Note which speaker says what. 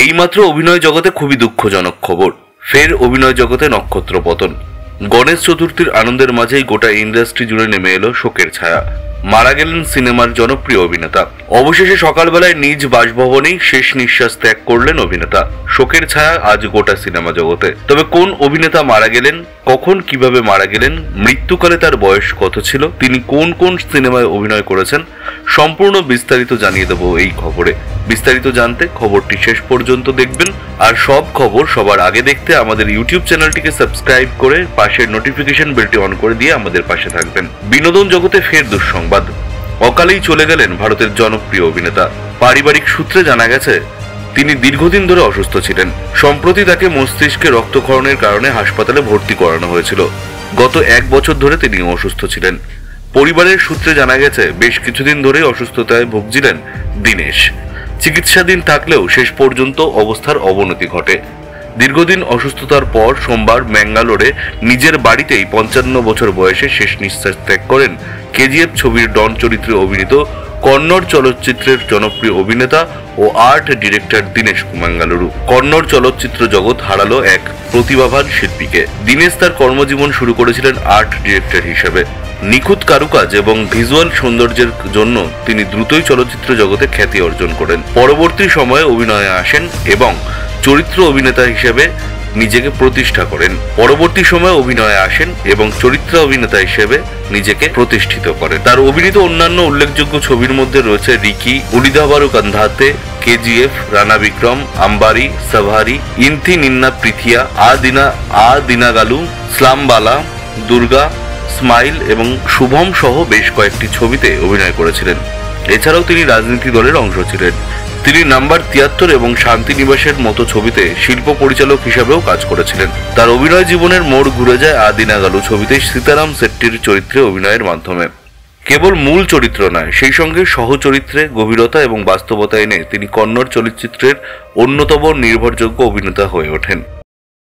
Speaker 1: এইমাত্র অভিনয় জগতে খুবই দুঃখজনক খবর, ফের অভিনয় জগতে নক্ষত্র পতন। গণেশ চতুর্থীর আনন্দের মাঝেই গোটা ইন্ডাস্ট্রি জুড়ে নেমে এলো শোকের ছায়া। মারা গেলেন সিনেমার জনপ্রিয় অভিনেতা। অবশেষে সকালবেলায় নিজ বাসভবনেই শেষ নিঃশ্বাস ত্যাগ করলেন অভিনেতা। শোকের ছায়া আজ গোটা সিনেমা জগতে। তবে কোন অভিনেতা মারা গেলেন, কখন, কিভাবে মারা গেলেন, মৃত্যুকালে তার বয়স কত ছিল, তিনি কোন কোন সিনেমায় অভিনয় করেছেন, সম্পূর্ণ বিস্তারিত জানিয়ে দেব এই খবরে। বিস্তারিত জানতে খবরটি শেষ পর্যন্ত দেখবেন। আর সব খবর সবার আগে দেখতে আমাদের ইউটিউব চ্যানেলটিকে সাবস্ক্রাইব করে পাশের নোটিফিকেশন বেলটি অন করে দিয়ে আমাদের পাশে থাকবেন। বিনোদন জগতে ফের দুঃসংবাদ, অকালেই চলে গেলেন ভারতের জনপ্রিয় অভিনেতা। পারিবারিক সূত্রে জানা গেছে তিনি দীর্ঘদিন ধরে অসুস্থ ছিলেন। সম্প্রতি তাকে মস্তিষ্কে রক্তক্ষরণের কারণে হাসপাতালে ভর্তি করানো হয়েছিল। গত 1 বছর ধরে তিনি অসুস্থ ছিলেন। পরিবারের সূত্রে জানা গেছে বেশ কিছুদিন ধরেই অসুস্থতায় ভুগছিলেন দীনেশ। চিকিৎসাধীন থাকলেও শেষ পর্যন্ত অবস্থার অবনতি ঘটে। দীর্ঘদিন অসুস্থতার পর সোমবার ম্যাঙ্গালোরে নিজের বাড়িতেই 55 বছর বয়সে শেষ নিঃশ্বাস ত্যাগ করেন কেজিএফ ছবির ডন চরিত্রে অভিনীত কন্নড় চলচ্চিত্রের জনপ্রিয় অভিনেতা ও আর্ট ডিরেক্টর দীনেশ ম্যাঙ্গালুরু। কন্নড় চলচ্চিত্র জগৎ হারালো এক প্রতিভাবান শিল্পীকে। দীনেশ তার কর্মজীবন শুরু করেছিলেন আর্ট ডিরেক্টর হিসেবে। নিখুঁত কারুকাজ এবং ভিজুয়াল সৌন্দর্যের জন্য তিনি দ্রুতই চলচ্চিত্র জগতে খ্যাতি অর্জন করেন। পরবর্তী সময়ে অভিনয়ে আসেন এবং চরিত্র অভিনেতা হিসেবে নিজেকে প্রতিষ্ঠা করেন। তার অভিনীত অন্যান্য উল্লেখযোগ্য ছবির মধ্যে রয়েছে রিকি, উড়িদাবারু কান্ধাতে, কেজিএফ, রানা বিক্রম, আম্বারি, সাভারি, ইন্থি নিন্না পৃথিয়া, আ দিনাগালু, স্লামবালা, দুর্গা, স্মাইল এবং শুভম সহ বেশ কয়েকটি ছবিতে অভিনয় করেছিলেন। এছাড়াও তিনি রাজনীতি দলের অংশ ছিলেন। তিনি নাম্বার 73 এবং শান্তিনিবাসের মতো ছবিতে শিল্প পরিচালক হিসাবেও কাজ করেছিলেন। তার অভিনয় জীবনের মোড় ঘুরে যায় আ দিনাগালু ছবিতে সীতারাম শেট্টির চরিত্রে অভিনয়ের মাধ্যমে। কেবল মূল চরিত্র নয়, সেই সঙ্গে সহচরিত্রে গভীরতা এবং বাস্তবতা এনে তিনি কন্নড় চলচ্চিত্রের অন্যতম নির্ভরযোগ্য অভিনেতা হয়ে ওঠেন।